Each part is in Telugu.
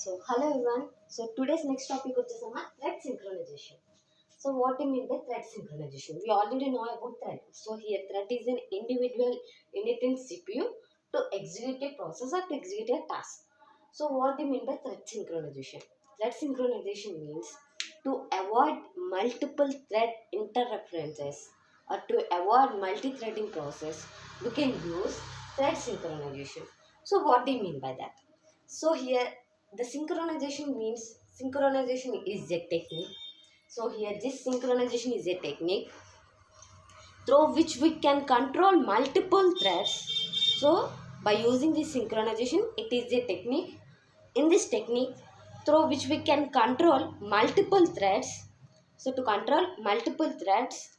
Hello everyone. Today's next topic is thread synchronization. So what do you mean by thread synchronization? We already know about thread. So here thread is an individual unit in CPU to execute a process or to execute a task. So what do you mean by thread synchronization? Thread synchronization means to avoid multiple thread interferences or to avoid multi-threading process, we can use thread synchronization. So what do you mean by that? So here the synchronization means synchronization is a technique. So here this synchronization is a technique through which we can control multiple threads. So by using this synchronization, it is a technique. In this technique, through which we can control multiple threads. So to control multiple threads,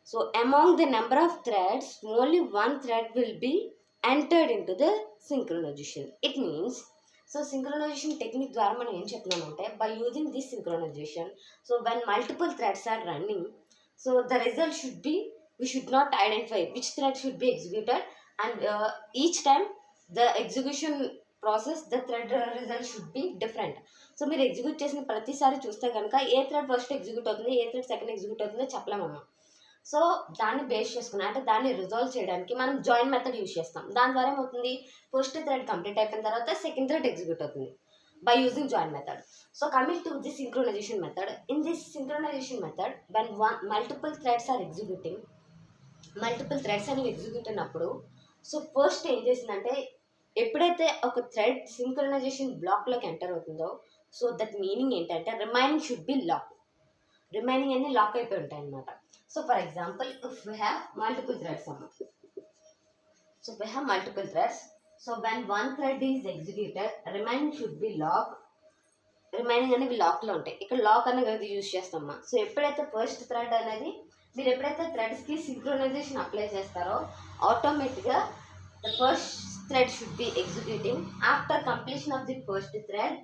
so among the number of threads, only one thread will be entered into the synchronization. It means, so synchronization technique ద్వారా మనం ఏం చెప్తున్నామంటే by using this synchronization, so when multiple threads are running, so the result should be, we should not identify which thread should be executed, and each time the execution process, the thread result should be different. So మీరు ఎగ్జిక్యూట్ చేసిన ప్రతిసారి చూస్తే కనుక ఏ థ్రెడ్ ఫస్ట్ ఎగ్జిక్యూట్ అవుతుంది, ఏ థ్రెడ్ సెకండ్ ఎగ్జిక్యూట్ అవుతుందో చెప్పలేమమ్మా. సో దాన్ని బేస్ చేసుకుని అంటే దాన్ని రిజాల్వ్ చేయడానికి మనం జాయిన్ మెథడ్ యూజ్ చేస్తాం. దాని ద్వారా ఏమవుతుంది, ఫస్ట్ థ్రెడ్ కంప్లీట్ అయిపోయిన తర్వాత సెకండ్ థ్రెడ్ ఎగ్జిక్యూట్ అవుతుంది by using join method. So coming to the synchronization method, in this synchronization method when multiple threads are executing, multiple threads అనేవి ఎగ్జిక్యూట్ అయినప్పుడు, సో ఫస్ట్ ఏం చేసిందంటే ఎప్పుడైతే ఒక థ్రెడ్ సింక్రనైజేషన్ బ్లాక్లోకి ఎంటర్ అవుతుందో, సో దట్ మీనింగ్ ఏంటంటే remaining should be lock, remaining అన్ని లాక్ అయిపోయి ఉంటాయి అన్నమాట. So for example, if we have multiple threads, so we have multiple threads. So when one thread is executed, remaining should be locked. Remaining అనేవి లాక్లో ఉంటాయి. ఇక్కడ లాక్ అనేది యూజ్ చేస్తామా. సో ఎప్పుడైతే ఫస్ట్ థ్రెడ్ అనేది మీరు ఎప్పుడైతే థ్రెడ్స్కి సింక్రోనైజేషన్ అప్లై చేస్తారో, ఆటోమేటిక్గా the first thread should be executing. After completion of the first thread,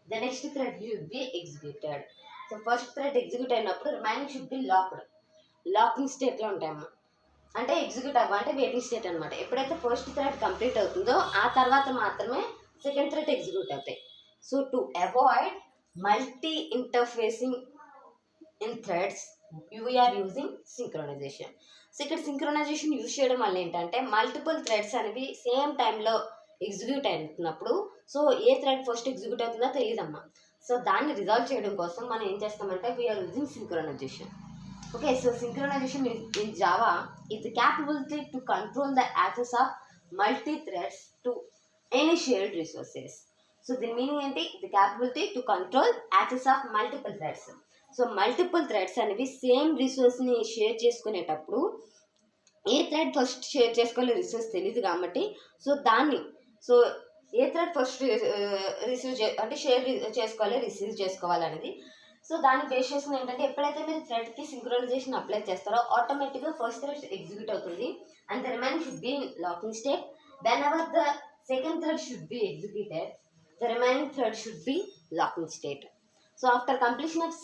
the next thread should be executed. So first thread execute అయినప్పుడు remaining should be locked, locking స్టేట్లో ఉంటాయమ్మా. అంటే ఎగ్జిక్యూట్ అవ్వ అంటే వెయిటింగ్ స్టేట్ అనమాట. ఎప్పుడైతే ఫస్ట్ థ్రెడ్ కంప్లీట్ అవుతుందో ఆ తర్వాత మాత్రమే సెకండ్ థ్రెడ్ ఎగ్జిక్యూట్ అవుతాయి. So to avoid multi interfacing in threads you're using synchronization. So ఇక్కడ సింక్రోనైజేషన్ యూజ్ చేయడం వల్ల ఏంటంటే మల్టిపుల్ థ్రెడ్స్ అనేవి సేమ్ టైంలో ఎగ్జిక్యూట్ అవుతున్నప్పుడు, సో ఏ థ్రెడ్ ఫస్ట్ ఎగ్జిక్యూట్ అవుతుందో తెలియదమ్మా. సో దాన్ని రిజాల్వ్ చేయడం కోసం మనం ఏం చేస్తామంటే we're using synchronization. Okay, so synchronization in Java is the capability to control the access of multi-threads to any shared resources. So the meaning ఏంటి, the capability to control access of multiple threads. So multiple threads అనేవి సేమ్ రిసోర్స్ని షేర్ చేసుకునేటప్పుడు ఏ థ్రెడ్ ఫస్ట్ షేర్ చేసుకోవాలో రిసోర్స్ తెలియదు కాబట్టి, సో దాన్ని, సో ఏ థ్రెడ్ ఫస్ట్ రిసీవ్ అంటే షేర్ చేసుకోవాలి, రిసీవ్ చేసుకోవాలనేది. సో దాన్ని బేస్ చేసుకుని ఏంటంటే ఎప్పుడైతే మీరు థ్రెడ్కి సింక్రోనైజేషన్ అప్లై చేస్తారో ఆటోమేటిక్గా ఫస్ట్ థ్రెడ్ ఎగ్జిక్యూట్ అవుతుంది and the remaining should be in locking state. When ever the second thread should be executed, the remaining thread should B locking state. So after completion of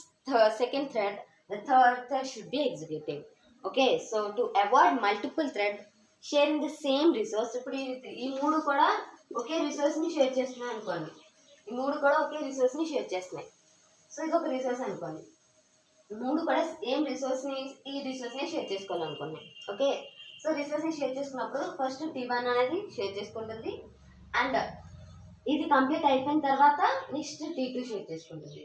second thread, the third thread should be executing. Okay, so to avoid multiple thread sharing the same resource. ఇప్పుడు ఈ మూడు కూడా ఒకే రిసోర్స్ని షేర్ చేస్తున్నాయి అనుకోండి, ఈ మూడు కూడా ఒకే రిసోర్స్ని షేర్ చేస్తున్నాయి. సో ఇది ఒక రిసోర్స్ అనుకోండి, మూడు కూడా ఏం రిసోర్స్ని, ఈ రిసోర్స్ని షేర్ చేసుకోవాలనుకున్నాం. ఓకే, సో రిసోర్స్ని షేర్ చేసుకున్నప్పుడు ఫస్ట్ T1 అనేది షేర్ చేసుకుంటుంది అండ్ ఇది కంప్లీట్ అయిపోయిన తర్వాత నెక్స్ట్ T2 షేర్ చేసుకుంటుంది.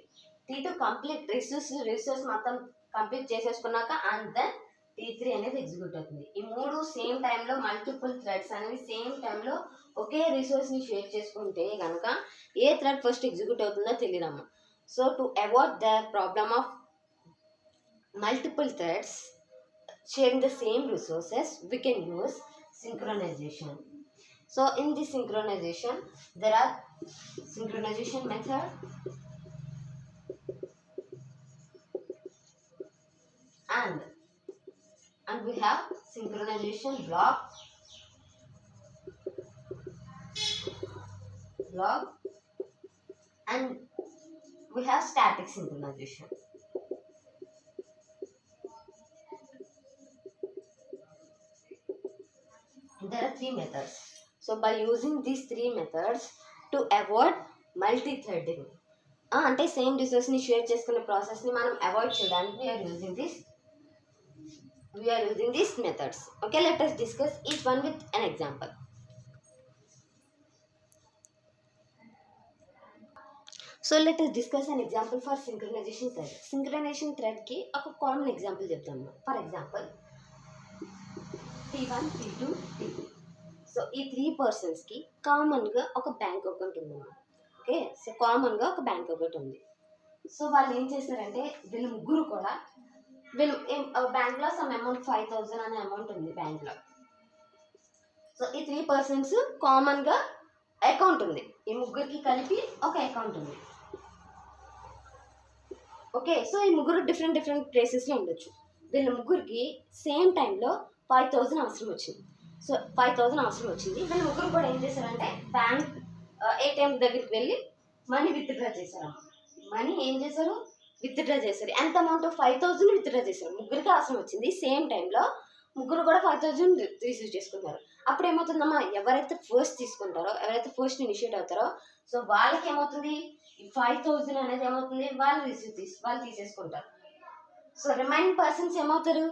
T2 కంప్లీట్ రిసోర్స్ మొత్తం కంప్లీట్ చేసేసుకున్నాక అండ్ దెన్ T3 అనేది ఎగ్జిక్యూట్ అవుతుంది. ఈ మూడు సేమ్ టైంలో మల్టిపుల్ థ్రెడ్స్ అనేవి సేమ్ టైంలో ఒకే రిసోర్స్ని షేర్ చేసుకుంటే కనుక ఏ థ్రెడ్ ఫస్ట్ ఎగ్జిక్యూట్ అవుతుందో తెలియదమ్మా. So to avoid the problem of multiple threads sharing the same resources, we can use synchronization. So in this synchronization, there are synchronization method and we have synchronization block and we have static synchronization. There are three methods. So by using these three methods to avoid multi threading అంటే సేమ్ రిసోర్స్ని షేర్ చేసుకునే ప్రాసెస్ని మనం అవాయిడ్ చేయడానికి we're using these methods. Okay, let us discuss each one with an example. So let us discuss an example for synchronization thread. Synchronization thread ki oka common example చెప్తాను. For example, T1, T2, T3. So ఈ 3 పర్సన్స్కి కామన్గా ఒక బ్యాంక్ అకౌంట్ ఉందన్నమాట. ఓకే, సో కామన్గా ఒక బ్యాంక్ అకౌంట్ ఉంది. సో వాళ్ళు ఏం చేస్తారంటే వీళ్ళు ముగ్గురు కూడా బ్యాంక్లో సమ్ అమౌంట్ 5,000 అనే అమౌంట్ ఉంది బ్యాంక్లో. సో ఈ 3 పర్సన్స్ కామన్గా అకౌంట్ ఉంది, ఈ ముగ్గురికి కలిపి ఒక అకౌంట్ ఉంది. ఓకే, సో ఈ ముగ్గురు డిఫరెంట్ ప్లేసెస్లో ఉండొచ్చు. వీళ్ళ ముగ్గురికి సేమ్ టైంలో 5,000 అవసరం వచ్చింది. సో 5,000 అవసరం వచ్చింది. వీళ్ళ ముగ్గురు కూడా ఏం చేశారంటే బ్యాంక్ ఏటీఎం దగ్గరికి వెళ్ళి మనీ విత్డ్రా చేశారు. మనీ ఏం చేశారు? విత్డ్రా చేశారు. ఎంత అమౌంట్? 5,000 విత్డ్రా చేశారు. ముగ్గురికి అవసరం వచ్చింది. సేమ్ టైంలో ముగ్గురు కూడా 5,000 రిసీవ్ చేసుకున్నారు. అప్పుడు ఏమవుతుందమ్మా, ఎవరైతే ఫస్ట్ తీసుకుంటారో, ఎవరైతే ఫస్ట్ ఇనిషియేట్ అవుతారో, సో వాళ్ళకి ఏమవుతుంది, ఈ 5,000 అనేది ఏమవుతుంది, వాళ్ళు తీసేసుకుంటారు. సో రిమైనింగ్ పర్సన్స్ ఏమవుతారు?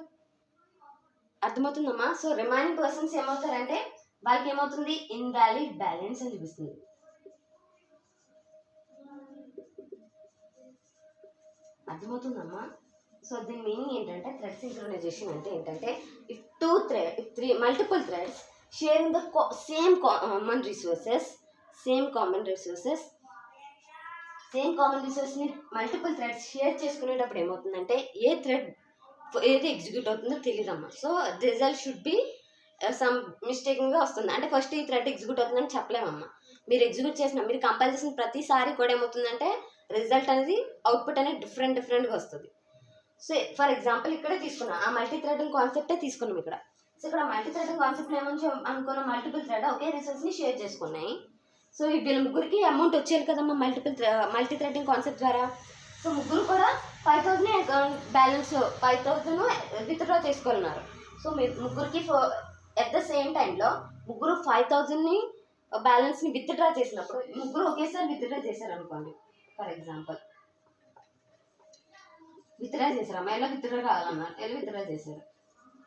అర్థమవుతుందమ్మా? సో రిమైనింగ్ పర్సన్స్ ఏమవుతారంటే వాళ్ళకి ఏమవుతుంది, ఇన్వాలిడ్ బ్యాలెన్స్ అని చూపిస్తుంది. అర్థమవుతుందమ్మా? సో దీని మీనింగ్ ఏంటంటే థ్రెడ్ సింక్రనైజేషన్ అంటే ఏంటంటే if multiple threads sharing the same common రిసోర్స్ని మల్టిపుల్ థ్రెడ్స్ షేర్ చేసుకునేటప్పుడు ఏమవుతుందంటే ఏ థ్రెడ్ ఏది ఎగ్జిక్యూట్ అవుతుందో తెలియదమ్మా. So result should be some మిస్టేకింగ్గా వస్తుంది. అంటే ఫస్ట్ ఈ థ్రెడ్ ఎగ్జిక్యూట్ అవుతుందని చెప్పలేమమ్మా. మీరు ఎగ్జిక్యూట్ చేసిన, మీరు కంపైల్ చేసిన ప్రతిసారి కూడా ఏమవుతుందంటే రిజల్ట్ అనేది, అవుట్పుట్ అనేది డిఫరెంట్గా వస్తుంది. సో ఫర్ ఎగ్జాంపుల్ ఇక్కడే తీసుకున్నాం, ఆ మల్టీ థ్రెడింగ్ కాన్సెప్టే తీసుకున్నాం ఇక్కడ. సో ఇక్కడ మల్టీ థ్రెడింగ్ కాన్సెప్ట్ ఏమని అనుకున్న, మల్టిపుల్ థ్రెడ్ ఒకే రిసోర్స్ని షేర్ చేసుకున్నాయి. సో వీళ్ళ ముగ్గురికి అమౌంట్ వచ్చేది కదమ్మా మల్టీ థ్రెడింగ్ కాన్సెప్ట్ ద్వారా. సో ముగ్గురు కూడా 5,000 బ్యాలెన్స్ 5,000 విత్డ్రా చేసుకున్నారు. సో ముగ్గురికి ఎట్ ద సేమ్ టైంలో ముగ్గురు 5,000ని బ్యాలెన్స్ని విత్డ్రా చేసినప్పుడు ముగ్గురు ఒకేసారి విత్డ్రా చేశారు అనుకోండి. ఫర్ ఎగ్జాంపుల్ విత్డ్రా చేశారు, అమ్మాయిలో విత్డ్రా కావాలన్నారు, వెళ్ళి విత్డ్రా చేశారు.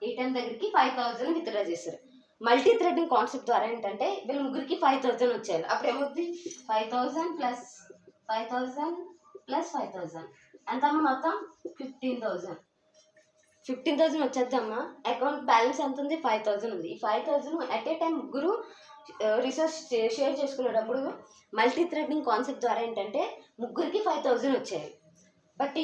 ఏటీఎం దగ్గరికి 5,000 విత్డ్రా చేశారు. మల్టీ థ్రెడింగ్ కాన్సెప్ట్ ద్వారా ఏంటంటే వీళ్ళ ముగ్గురికి 5,000 వచ్చాయి. అప్పుడు ఏమవుతుంది, 5,000 ప్లస్ 5,000 ఎంత అమ్మ, మొత్తం 15,000 వచ్చేద్దమ్మా. అకౌంట్ బ్యాలెన్స్ ఎంత ఉంది, 5,000 ఉంది. ఈ 5,000 అట్ ఏ టైం ముగ్గురు రిసోర్స్ షేర్ చేసుకునేటప్పుడు మల్టీ థ్రెడింగ్ కాన్సెప్ట్ ద్వారా ఏంటంటే ముగ్గురికి 5,000 వచ్చాయి. బట్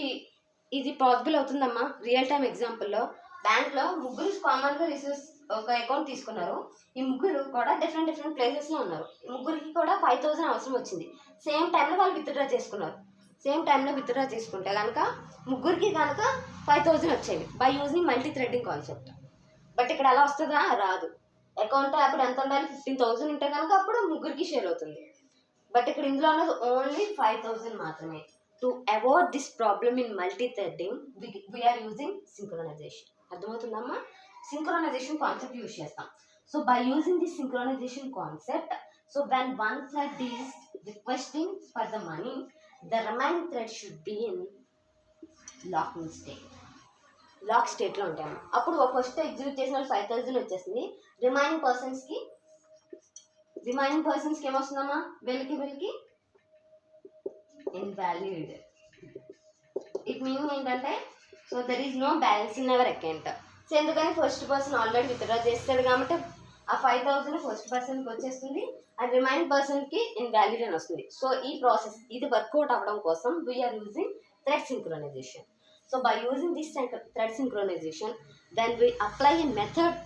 ఇది పాసిబుల్ అవుతుందమ్మా రియల్ టైం ఎగ్జాంపుల్లో. బ్యాంక్లో ముగ్గురు కామన్గా రిసోర్స్ ఒక అకౌంట్ తీసుకున్నారు. ఈ ముగ్గురు కూడా డిఫరెంట్ ప్లేసెస్లో ఉన్నారు. ఈ ముగ్గురికి కూడా 5,000 అవసరం వచ్చింది. సేమ్ టైంలో వాళ్ళు విత్డ్రా చేసుకున్నారు. సేమ్ టైంలో విత్డ్రా చేసుకుంటే కనుక ముగ్గురికి కనుక 5,000 వచ్చేవి by using multi threading concept. But ఇక్కడ అలా వస్తుందా? రాదు. అకౌంట్ అప్పుడు ఎంత ఉండాలి, 15,000 ఉంటే కనుక అప్పుడు ముగ్గురికి షేర్ అవుతుంది. బట్ ఇక్కడ ఇందులో ఉన్నది ఓన్లీ 5,000 మాత్రమే. To avoid this problem in multi threading we are using synchronisation. అర్థమవుతుందమ్మా? సింక్రనైజేషన్ కాన్సెప్ట్ యూజ్ చేస్తాం. So by using this synchronisation concept, so when one thread is requesting for the money, the remaining thread should be in lock స్టేట్లో ఉంటాయి. అప్పుడు ఫస్ట్ ఎగ్జిక్యూట్ చేసిన 5,000 వచ్చేసింది. రిమైనింగ్ పర్సన్స్కి ఏమొస్తుందమ్మా, వీళ్ళకి ఇన్వాలిడ్. ఇట్ మీనింగ్ ఏంటంటే so there is no balance in our account. So ఎందుకని ఫస్ట్ పర్సన్ ఆల్రెడీ విత్డ్రా చేస్తాడు కాబట్టి ఆ 5,000 ఫస్ట్ పర్సన్కి వచ్చేస్తుంది, అండ్ రిమైనింగ్ పర్సన్కి ఇన్వాలిడ్ అని వస్తుంది. సో ఈ ప్రాసెస్ ఇది వర్కౌట్ అవ్వడం కోసం we're using thread synchronization. So by using this thread synchronization then we apply a method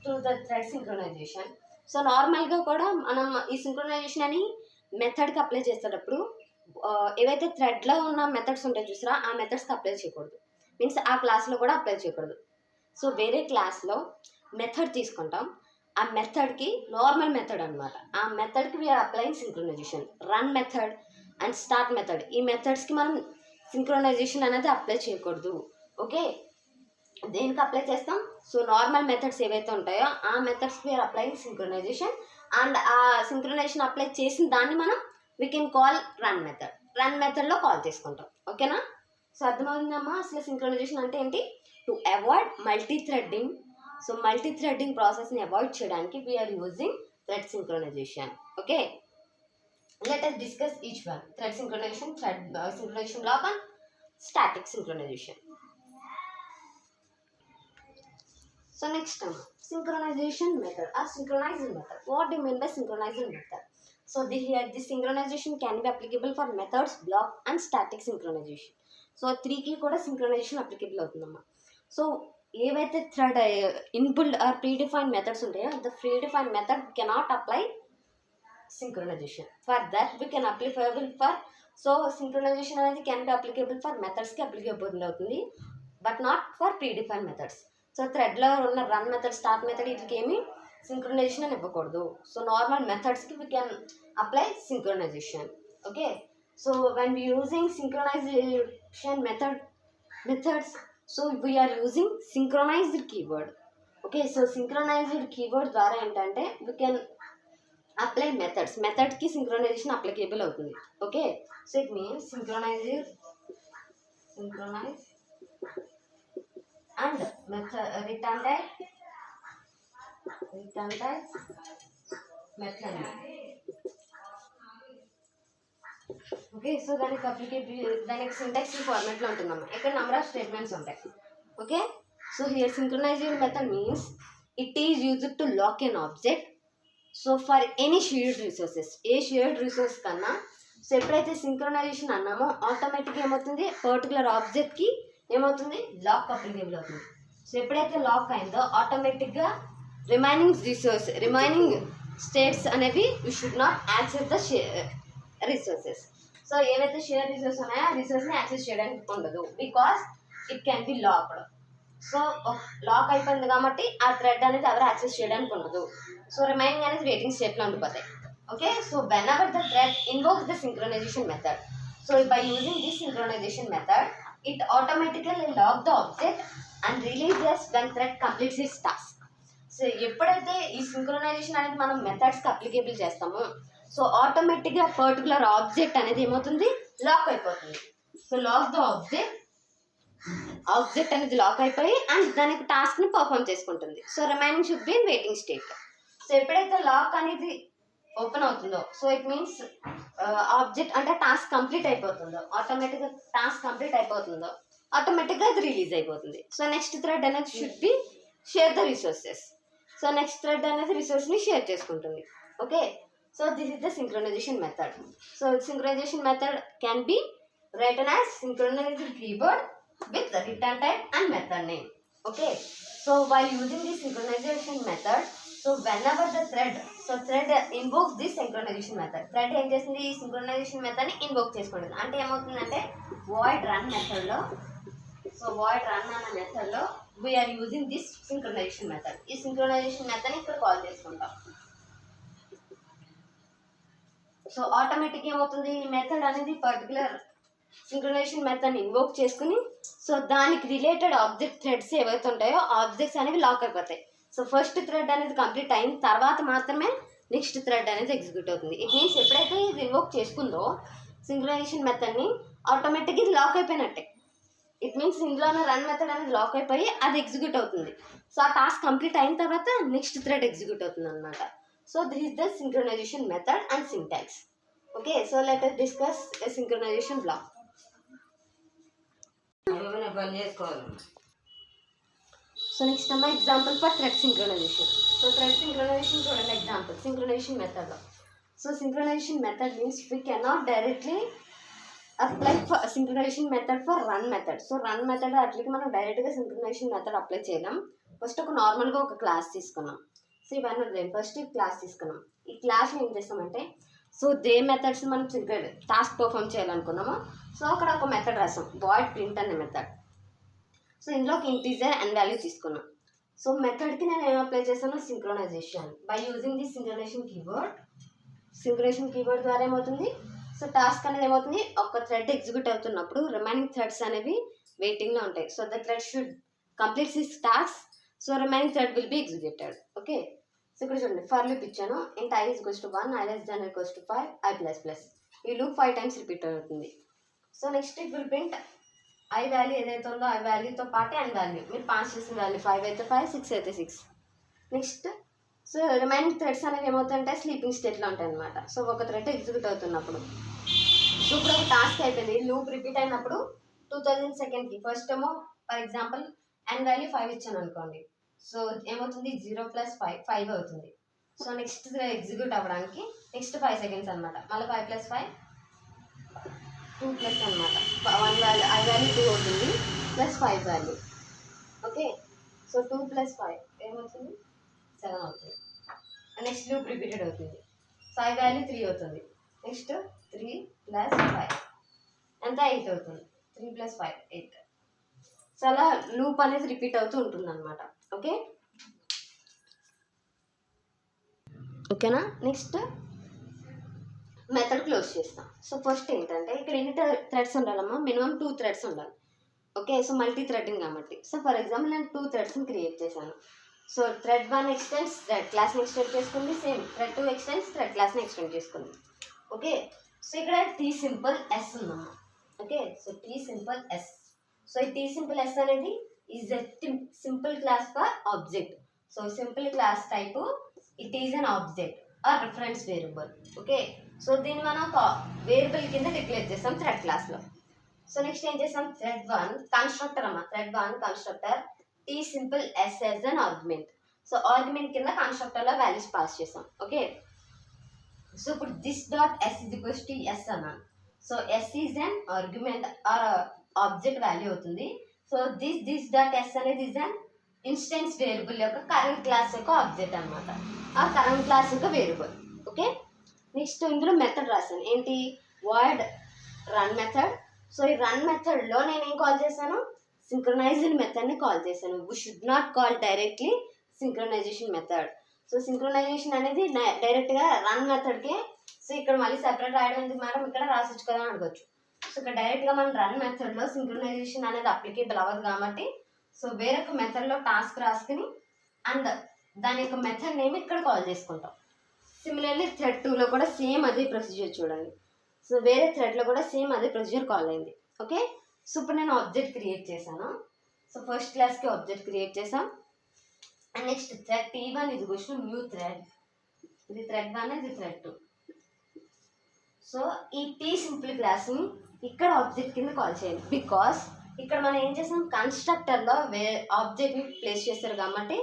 to the thread synchronization. So నార్మల్గా కూడా మనం ఈ సింక్రనైజేషన్ అని మెథడ్కి అప్లై చేసేటప్పుడు ఏవైతే థ్రెడ్లో ఉన్న మెథడ్స్ ఉంటాయి చూసారా, ఆ మెథడ్స్కి అప్లై చేయకూడదు. మీన్స్ ఆ క్లాస్లో కూడా అప్లై చేయకూడదు. సో వేరే క్లాస్లో మెథడ్ తీసుకుంటాం, ఆ మెథడ్కి నార్మల్ మెథడ్ అనమాట. ఆ మెథడ్కి we are applying synchronisation. Run method and start method, ఈ మెథడ్స్కి మనం సింక్రనైజేషన్ అనేది అప్లై చేయకూడదు. ఓకే, దేనికి అప్లై చేస్తాం? సో నార్మల్ మెథడ్స్ ఏవైతే ఉంటాయో ఆ మెథడ్స్కి వీఆర్ అప్లయింగ్ సింక్రనైజేషన్, అండ్ ఆ సింక్రనైజేషన్ అప్లై చేసిన దాన్ని మనం we can call run method. Run మెథడ్లో కాల్ చేసుకుంటాం. ఓకేనా? సో అర్థమవుతుందమ్మా అసలు సింక్రనైజేషన్ అంటే ఏంటి? To avoid multi threading. So multi threading ప్రాసెస్ని అవాయిడ్ చేయడానికి we're using thread synchronization. Okay, let us discuss each one. Thread synchronization, thread synchronization block and static synchronization. So next term, synchronization method or synchronizing method. What do you mean by synchronizing method? So here this synchronization can be applicable for methods, block and static synchronization. So 3కి కూడా synchronization applicable అవుతుందమ్మా. సో ఏవైతే thread inbuilt or predefined methods ఉంటాయో the predefined method cannot apply synchronization. For that we can applicable for, so synchronization అనేది can be applicable for methods కి applicable అవుతుంది, but not for predefined methods. So థ్రెడ్లో ఉన్న రన్ మెథడ్, స్టార్ట్ మెథడ్ వీటికి ఏమి సింక్రనైజేషన్ అని ఇవ్వకూడదు. సో నార్మల్ మెథడ్స్కి we can apply synchronization. Okay, so when we using synchronization methods, so we are using synchronized keyword. Okay, so synchronized keyword ద్వారా ఏంటంటే వీ కెన్ అప్లై మెథడ్కి సింక్రనైజేషన్ అప్లికేబుల్ అవుతుంది. Okay, so it means synchronize and method return type method. Okay, so దానికి దానికి సింటాక్స్ ఈ ఫార్మాట్లో ఉంటుందమ్మా. ఇక్కడ నెంబర్ ఆఫ్ స్టేట్మెంట్స్ ఉంటాయి. Okay, so here synchronized method means it is used to lock N object. So for any shared resources, a shared resource కన్నా, సో ఎప్పుడైతే సింక్రనైజేషన్ అన్నామో ఆటోమేటిక్గా ఏమవుతుంది, పర్టికులర్ ఆబ్జెక్ట్కి ఏమవుతుంది, లాక్ అప్లికేబుల్ అవుతుంది. సో ఎప్పుడైతే లాక్ అయిందో ఆటోమేటిక్గా రిమైనింగ్ స్టేట్స్ అనేవి you should not access the resources. So ఏవైతే షేర్ రిసోర్స్ ఉన్నాయో ఆ రిసోర్స్ని యాక్సెస్ చేయడానికి ఉండదు, because it can be locked. So lock అయిపోయింది కాబట్టి ఆ థ్రెడ్ అనేది ఎవరు యాక్సెస్ చేయడానికి ఉండదు. సో రిమైనింగ్ అనేది వెయిటింగ్ స్టేట్లో ఉండిపోతాయి. Okay, so when ever the thread invokes the synchronization method, so by using this synchronisation method it automatically lock the object and releases when thread completes its task. So ఎప్పుడైతే ఈ సింక్రనైజేషన్ అనేది మనం మెథడ్స్కి అప్లికేబుల్ చేస్తామో, సో ఆటోమేటిక్గా పర్టికులర్ ఆబ్జెక్ట్ అనేది ఏమవుతుంది, లాక్ అయిపోతుంది. సో లాక్ ద ఆబ్జెక్ట్ అనేది లాక్ అయిపోయి అండ్ దానికి టాస్క్ని పర్ఫామ్ చేసుకుంటుంది. So remaining should be in waiting state. So ఎప్పుడైతే లాక్ అనేది ఓపెన్ అవుతుందో, సో ఇట్ మీన్స్ ఆబ్జెక్ట్ అంటే టాస్క్ కంప్లీట్ అయిపోతుందో, ఆటోమేటిక్గా టాస్క్ కంప్లీట్ అయిపోతుందో ఆటోమేటిక్గా అది రిలీజ్ అయిపోతుంది. సో నెక్స్ట్ థ్రెడ్ అనేది should be share the resources. So next thread అనేది రిసోర్స్ని షేర్ చేసుకుంటుంది. Okay, so this is the synchronization method. So synchronization method can be written as synchronised keyword with the return type and method name. Okay, so while using this synchronization method, so whenever the thread invokes this synchronization method, thread ఏం చేస్తుంది, ఈ synchronization method ని ఇన్వోక్ చేసుకుంటుంది. అంటే ఏమవుతుందంటే void run method లో, సో void run అనే మెథడ్ లో we are using this synchronization method. ఈ synchronization method ని ఇక్కడ కాల్ చేసుకుంటాం. సో ఆటోమేటిక్ ఏమవుతుంది, ఈ మెథడ్ అనేది పర్టికులర్ సింక్రనైజేషన్ మెథడ్ని ఇన్వోక్ చేసుకుని, సో దానికి రిలేటెడ్ ఆబ్జెక్ట్ థ్రెడ్స్ ఏవైతే ఉంటాయో ఆబ్జెక్ట్స్ అనేవి లాక్ అయిపోతాయి. సో ఫస్ట్ థ్రెడ్ అనేది కంప్లీట్ అయిన తర్వాత మాత్రమే నెక్స్ట్ థ్రెడ్ అనేది ఎగ్జిక్యూట్ అవుతుంది. ఇట్ మీన్స్ ఎప్పుడైతే ఇది ఇన్వోక్ చేసుకుందో సింక్రనైజేషన్ మెథడ్ని, ఆటోమేటిక్గా ఇది లాక్ అయిపోయినట్టే. ఇట్ మీన్స్ ఇందులోనే రన్ మెథడ్ అనేది లాక్ అయిపోయి అది ఎగ్జిక్యూట్ అవుతుంది. సో ఆ టాస్క్ కంప్లీట్ అయిన తర్వాత నెక్స్ట్ థ్రెడ్ ఎగ్జిక్యూట్ అవుతుంది అనమాట. So this is the synchronization method and syntax. Okay, so let us discuss a synchronization block. So next time example for thread synchronization. So thread synchronization చూడండి example synchronization method. So synchronization method means we cannot directly apply for synchronization method for run method. So run method అట్లకి మనం డైరెక్ట్గా synchronization method అప్లై చేయలేం. ఫస్ట్ ఒక నార్మల్గా ఒక క్లాస్ తీసుకున్నాం. సో ఇవన్నీ ఫస్ట్ క్లాస్ తీసుకున్నాం. ఈ క్లాస్లో ఏం చేస్తామంటే, సో దే మెథడ్స్ మనం టాస్క్ పర్ఫామ్ చేయాలనుకున్నాము. సో అక్కడ ఒక మెథడ్ రాసాం, వాయిడ్ ప్రింట్ అనే మెథడ్. సో ఇందులో ఒక ఇంటీజర్ అండ్ వాల్యూ తీసుకున్నాం. సో మెథడ్కి నేను ఏం అప్లై చేస్తాను, synchronisation by using the synchronisation keyword ద్వారా ఏమవుతుంది, సో టాస్క్ అనేది ఏమవుతుంది, ఒక థ్రెడ్ ఎగ్జిక్యూట్ అవుతున్నప్పుడు రిమైనింగ్ థ్రెడ్స్ అనేవి వెయిటింగ్లో ఉంటాయి. So the thread should complete this task, so remaining thread will be executed. Okay, so ఇక్కడ చూడండి ఫర్ లూప్ ఇచ్చాను. ఇంట్ i is equals to 1, i less than or equals to 5, i plus plus. ఈ లూప్ 5 టైమ్స్ రిపీట్ అవుతుంది. So next it will print I value ఏదైతే ఉందో ఐ వాల్యూతో పాటు అండ్ వాల్యూ మీరు పాస్ చేసిన వాల్యూ 5 అయితే 5, 6 అయితే 6. నెక్స్ట్ సో రిమైనింగ్ థ్రెడ్స్ అనేవి ఏమవుతుంటే స్లీపింగ్ స్టేట్లో ఉంటాయి అనమాట. సో ఒక థ్రెడ్ ఎగ్జిక్యూట్ అవుతున్నప్పుడు సో ఇప్పుడు ఒక టాస్క్ అయిపోయింది, లూప్ రిపీట్ అయినప్పుడు 2000 సెకండ్కి ఫస్ట్ ఏమో ఫర్ ఎగ్జాంపుల్ అండ్ వాల్యూ 5 ఇచ్చాను అనుకోండి. సో ఏమవుతుంది 0 + 5 5 అవుతుంది. సో నెక్స్ట్ ఎగ్జిక్యూట్ అవ్వడానికి నెక్స్ట్ 5 సెకండ్స్ అనమాట. మళ్ళీ 5 + 5 2+ అనమాట. 1 వాల్యూ ఐ వాల్యూ 2 అవుతుంది ప్లస్ 5 వాల్యూ. ఓకే, సో 2 + 5 ఏమవుతుంది 7 అవుతుంది. నెక్స్ట్ లూప్ రిపీటెడ్ అవుతుంది. సో ఐ వాల్యూ 3 అవుతుంది. నెక్స్ట్ 3 + 5 ఎంత 8 అవుతుంది. 3 + 5 8. సో అలా లూప్ అనేది రిపీట్ అవుతూ ఉంటుంది అనమాట. ఓకేనా. నెక్స్ట్ మెథడ్ క్లోజ్ చేస్తాం. సో ఫస్ట్ ఏంటంటే ఇక్కడ ఎన్ని థ్రెడ్స్ ఉండాలమ్మా, మినిమం 2 థ్రెడ్స్ ఉండాలి. ఓకే, సో మల్టీ థ్రెడ్డింగ్ కాబట్టి సో ఫర్ ఎగ్జాంపుల్ నేను 2 థ్రెడ్స్ని క్రియేట్ చేశాను. సో థ్రెడ్ 1 ఎక్స్టెండ్స్ థ్రెడ్ క్లాస్ని ఎక్స్టెండ్ చేసుకుంది, సేమ్ థ్రెడ్ 2 ఎక్స్టెండ్స్ థ్రెడ్ క్లాస్ని ఎక్స్టెండ్ చేసుకుంది. ఓకే, సో ఇక్కడ టీ సింపుల్ ఎస్ ఉందమ్మా. Okay, so T simple S. So ఈ టీ సింపుల్ ఎస్ అనేది is a simple class for object. So simple class type it is an object or reference variable. Okay, so దీన్ని మనం ఒక వేరియబుల్ కింద డిక్లేర్ చేస్తాం థ్రెడ్ క్లాస్లో. సో నెక్స్ట్ ఏం చేస్తాం, థ్రెడ్ 1 కన్స్ట్రక్టర్ అమ్మా. Thread 1 constructor T simple S as an argument. So argument కింద కన్స్ట్రక్టర్లో వాల్యూస్ పాస్ చేస్తాం. ఓకే, సో ఇప్పుడు this dot S is equals to S అన్నాను. So S is an argument or object value అవుతుంది. సో దిస్ డాట్ ఎస్ అనేది ఈజ్ అన్ ఇన్స్టెన్స్ వేరియబుల్ యొక్క కరెంట్ క్లాస్ యొక్క ఆబ్జెక్ట్ అనమాట, ఆ కరెంట్ క్లాస్ యొక్క వేరియబుల్. ఓకే, నెక్స్ట్ ఇందులో మెథడ్ రాశాను ఏంటి, వాయిడ్ రన్ మెథడ్. సో ఈ రన్ మెథడ్లో నేను ఏం కాల్ చేశాను, సింక్రనైజ్డ్ మెథడ్ని కాల్ చేశాను. We should not call directly synchronisation method. So synchronisation అనేది డైరెక్ట్గా రన్ మెథడ్కే. సో ఇక్కడ మళ్ళీ సెపరేట్ రాయడం ఎందుకు మేడం, ఇక్కడ రాసొచ్చు కదా అని అడగచ్చు. సో ఇక్కడ డైరెక్ట్గా మనం రన్ మెథడ్లో సింక్రనైజేషన్ అనేది అప్లికేబుల్ అవ్వదు కాబట్టి సో వేరొక మెథడ్లో టాస్క్ రాసుకుని అండ్ దాని యొక్క మెథడ్ నేమ్ ఇక్కడ కాల్ చేసుకుంటాం. సిమిలర్లీ థ్రెడ్ 2లో కూడా సేమ్ అదే ప్రొసీజర్ చూడండి. సో వేరే థ్రెడ్లో కూడా సేమ్ అదే ప్రొసీజర్ కాల్ అయింది. ఓకే, సో ఇప్పుడు నేను ఆబ్జెక్ట్ క్రియేట్ చేశాను. సో ఫస్ట్ క్లాస్కి ఆబ్జెక్ట్ క్రియేట్ చేసాం. అండ్ నెక్స్ట్ థ్రెడ్ T1 ఇది క్వశ్చన్ న్యూ థ్రెడ్, ఇది థ్రెడ్ 1 ఇది థ్రెడ్ 2. సో ఈ టీ సింపుల్ క్లాస్ని ఇక్కడ ఆబ్జెక్ట్ కింద కాల్ చేయాలి. బికాస్ ఇక్కడ మనం ఏం చేసాం, కన్స్ట్రక్టర్లో ఆబ్జెక్ట్ని ప్లేస్ చేస్తారు కాబట్టి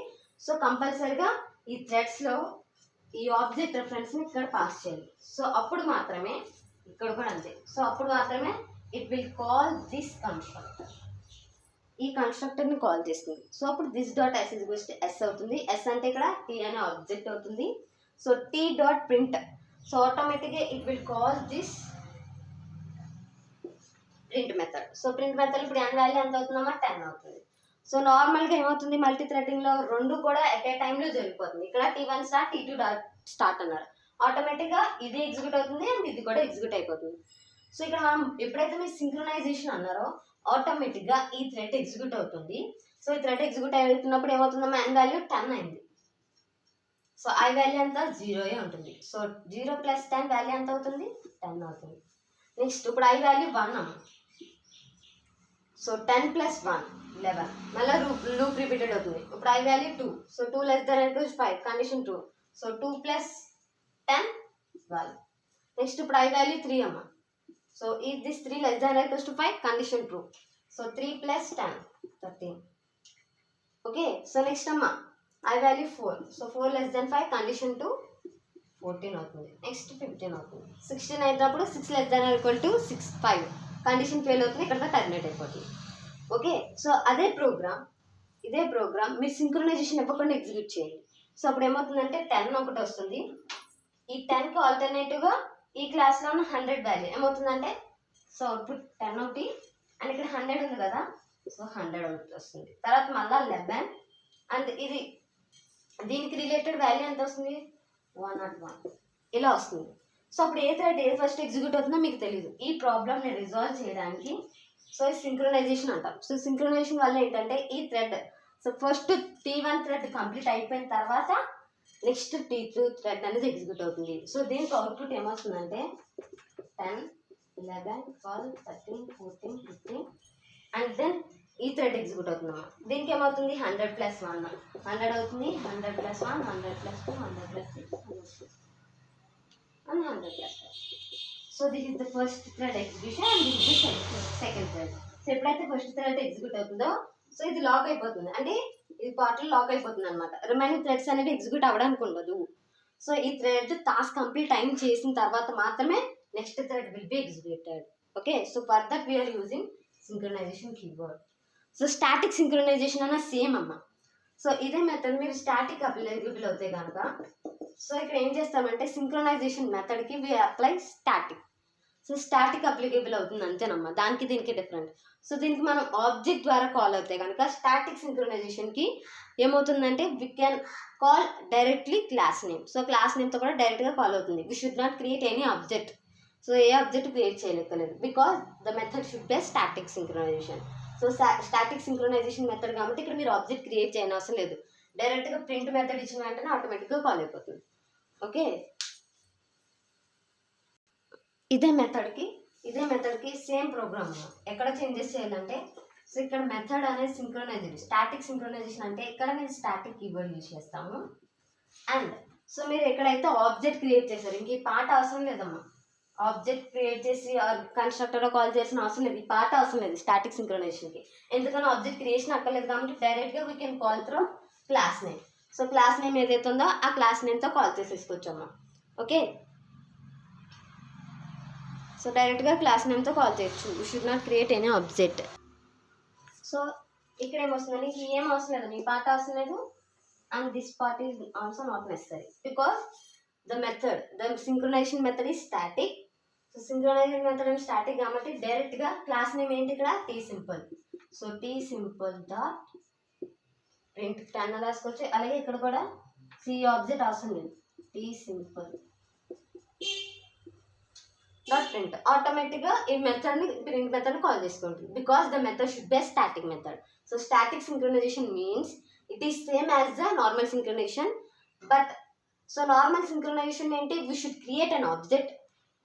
సో కంపల్సరీగా ఈ థ్రెడ్స్లో ఈ ఆబ్జెక్ట్ రెఫరెన్స్ని ఇక్కడ పాస్ చేయాలి. సో అప్పుడు మాత్రమే ఇక్కడ కూడా అంతే. సో అప్పుడు మాత్రమే it will call this constructor, ఈ కన్స్ట్రక్టర్ని కాల్ చేస్తుంది. సో అప్పుడు this dot S is equals to S అవుతుంది. ఎస్ అంటే ఇక్కడ టీ అనే ఆబ్జెక్ట్ అవుతుంది. So T dot print, so ఆటోమేటిక్గా it will call this print method. So print method ఇప్పుడు n వాల్యూ ఎంత అవుతుందమ్మా 10 అవుతుంది. సో నార్మల్గా ఏమవుతుంది, మల్టీ థ్రెడింగ్లో రెండు కూడా ఎట్ ఏ టైంలో జరిగిపోతుంది. ఇక్కడ T1 స్టార్ట్ T2 స్టార్ట్ అన్నారు, ఆటోమేటిక్గా ఇది ఎగ్జిక్యూట్ అవుతుంది అండ్ ఇది కూడా ఎగ్జిక్యూట్ అయిపోతుంది. సో ఇక్కడ మనం ఎప్పుడైతే మీరు సింక్రనైజేషన్ అన్నారో ఆటోమేటిక్గా ఈ థ్రెడ్ ఎగ్జిక్యూట్ అవుతుంది. సో ఈ థ్రెడ్ ఎగ్జిక్యూట్ అవుతున్నప్పుడు ఏమవుతుందమ్మా, n వాల్యూ 10 అయింది. సో ఐ వాల్యూ అంతా 0 ఉంటుంది. సో 0 + 10 వాల్యూ ఎంత అవుతుంది 10 అవుతుంది. నెక్స్ట్ ఇప్పుడు ఐ వాల్యూ 1 అమ్మ. సో 10 + 1 11, మళ్ళీ లూప్ రిపీటెడ్ అవుతుంది. ఇప్పుడు I value 2. So 2 > 5 condition true. So 2 + 10 12. Next ఇప్పుడు ఐ వాల్యూ 3 అమ్మ. So if this 3 > 5 condition true. So 3 + 10 13. Okay, so next అమ్మ ఐ వాల్యూ 4. సో 4 > 5 కండిషన్ 2 14 అవుతుంది. నెక్స్ట్ 15 అవుతుంది. 16 అయినప్పుడు 6 > 6 5 కండిషన్ 12 అవుతుంది. ఇక్కడ టర్మినేట్ అయిపోతుంది. ఓకే, సో ఇదే ప్రోగ్రామ్ మీరు సింక్రనైజేషన్ ఇవ్వకుండా ఎగ్జిక్యూట్ చేయండి. సో అప్పుడు ఏమవుతుందంటే 10 ఒకటి వస్తుంది. ఈ 10కి ఆల్టర్నేటివ్గా ఈ క్లాస్లో ఉన్న 100 వాల్యూ ఏమవుతుందంటే సో అవుట్పుట్ 10 ఒకటి అండ్ ఇక్కడ 100 ఉంది కదా, సో 100 ఒకటి వస్తుంది. తర్వాత మళ్ళీ 11 అండ్ ఇది దీనికి రిలేటెడ్ వాల్యూ ఎంత వస్తుంది 101 ఇలా వస్తుంది. సో అప్పుడు ఏ థ్రెడ్ ఏ ఫస్ట్ ఎగ్జిక్యూట్ అవుతుందో మీకు తెలియదు. ఈ ప్రాబ్లమ్ని రిజాల్వ్ చేయడానికి సో సింక్రనైజేషన్ అంటాం. సో సింక్రనైజేషన్ వల్ల ఏంటంటే ఈ thread so first T1 thread complete అయిపోయిన తర్వాత నెక్స్ట్ T2 థ్రెడ్ అనేది ఎగ్జిక్యూట్ అవుతుంది. సో దీనికి అవుట్పుట్ ఏమవుతుందంటే 10, 11, 12, 13, 14, 15 అండ్ దెన్ ఈ థ్రెడ్ ఎగ్జిక్యూట్ అవుతుందమ్మా. దీనికి ఏమవుతుంది 100 + 1 100 అవుతుంది, 100 + 1 100 + 2 100 + 6 and 100 + 5. So this is the first thread execution and this is the second thread. So ఎప్పుడైతే ఫస్ట్ థ్రెడ్ ఎగ్జిక్యూట్ అవుతుందో సో ఇది లాక్ అయిపోతుంది, అంటే ఇది పార్ట్లో లాక్ అయిపోతుంది అనమాట. రిమైనింగ్ థ్రెడ్స్ అనేవి ఎగ్జిక్యూట్ అవ్వడానికి ఉండదు. సో ఈ థ్రెడ్ టాస్క్ కంప్లీట్ టైం చేసిన తర్వాత మాత్రమే next thread will be executed. Okay, so for that we are using synchronization keyword. So static synchronization అన్న సేమ్ అమ్మ. సో ఇదే మెథడ్ మీరు స్టాటిక్ అప్లికేబుల్ అవుతాయి కనుక సో ఇక్కడ ఏం చేస్తామంటే సింక్రనైజేషన్ మెథడ్కి we apply static. So static applicable అవుతుంది అంతేనమ్మా, దానికి దీనికి డిఫరెంట్. సో దీనికి మనం ఆబ్జెక్ట్ ద్వారా కాల్ అవుతాయి కనుక స్టాటిక్ సింక్రనైజేషన్కి ఏమవుతుందంటే we can call directly class name. So class నేమ్తో కూడా డైరెక్ట్గా కాల్ అవుతుంది. We should not create any object. So ఏ ఆబ్జెక్ట్ క్రియేట్ చేయలేకలేదు because the method should be static synchronization. So static synchronization method కాబట్టి ఇక్కడ మీరు ఆబ్జెక్ట్ క్రియేట్ చేయని అవసరం లేదు. డైరెక్ట్గా ప్రింట్ మెథడ్ ఇచ్చిన వెంటనే ఆటోమేటిక్గా కాల్ అయిపోతుంది. ఓకే, ఇదే మెథడ్కి సేమ్ ప్రోగ్రామ్. ఎక్కడ చేంజెస్ చేయాలంటే సో ఇక్కడ మెథడ్ అనేది సింక్రనైజేషన్, స్టాటిక్ సింక్రనైజేషన్ అంటే ఇక్కడ నేను స్టాటిక్ కీవర్డ్ యూజ్ చేస్తాము. అండ్ సో మీరు ఎక్కడైతే ఆబ్జెక్ట్ క్రియేట్ చేశారు ఇంక ఈ పార్ట్ అవసరం లేదమ్మా. ఆబ్జెక్ట్ క్రియేట్ చేసి కన్స్ట్రక్టర్ కాల్ చేసిన అవసరం లేదు, ఈ పార్ట్ అవసరం లేదు స్టాటిక్ సింక్రనైజేషన్కి. ఎందుకని ఆబ్జెక్ట్ క్రియేషన్ అక్కర్లేదు కాబట్టి డైరెక్ట్గా we can call through class name. So class name ఏదైతే ఉందో ఆ క్లాస్ నేమ్తో కాల్ చేసేసుకోవచ్చమ్మా. ఓకే, సో డైరెక్ట్గా క్లాస్ నేమ్తో కాల్ చేయొచ్చు. You should not create any object. So ఇక్కడ ఏమొస్తుందండి, ఈ ఏం అవసరం లేదు, ఈ పార్ట్ అవసరం లేదు and this part is also not necessary because the synchronization method is static. So synchronization method and static కాబట్టి డైరెక్ట్గా క్లాస్ నేమ్ ఏంటి ఇక్కడ T simple. So T simple dot print 10 రాసుకోవచ్చు. అలాగే ఇక్కడ కూడా సి ఆబ్జెక్ట్ అవసరం లేదు, టీ సింపుల్ డాట్ ప్రింట్. ఆటోమేటిక్గా ఈ మెథడ్ని ప్రింట్ మెథడ్ కాల్ చేసుకుంటుంది because the method should be static method. So static synchronization means it is same as the normal synchronization. But so normal synchronization ఏంటి, we should create an object.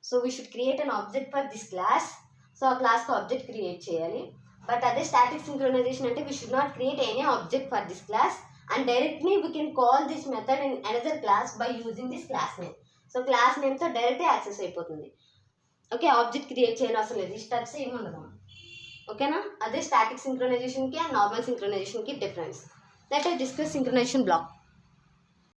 So we should create an object for this class. So ఆ క్లాస్కి ఆబ్జెక్ట్ క్రియేట్ చేయాలి. బట్ అదే స్టాటిక్ సింక్రనైజేషన్ అంటే we should not create any object for this class and directly we can call this method in another class by using this class name. So class నేమ్తో డైరెక్ట్గా యాక్సెస్ అయిపోతుంది. ఓకే, ఆబ్జెక్ట్ క్రియేట్ చేయని అవసరం లేదు, ఈ స్టెప్స్ ఏమి ఉండదు. ఓకేనా, అదే స్టాటిక్ సింక్రనైజేషన్కి అండ్ నార్మల్ సింక్రనైజేషన్కి difference. Let us discuss synchronization block.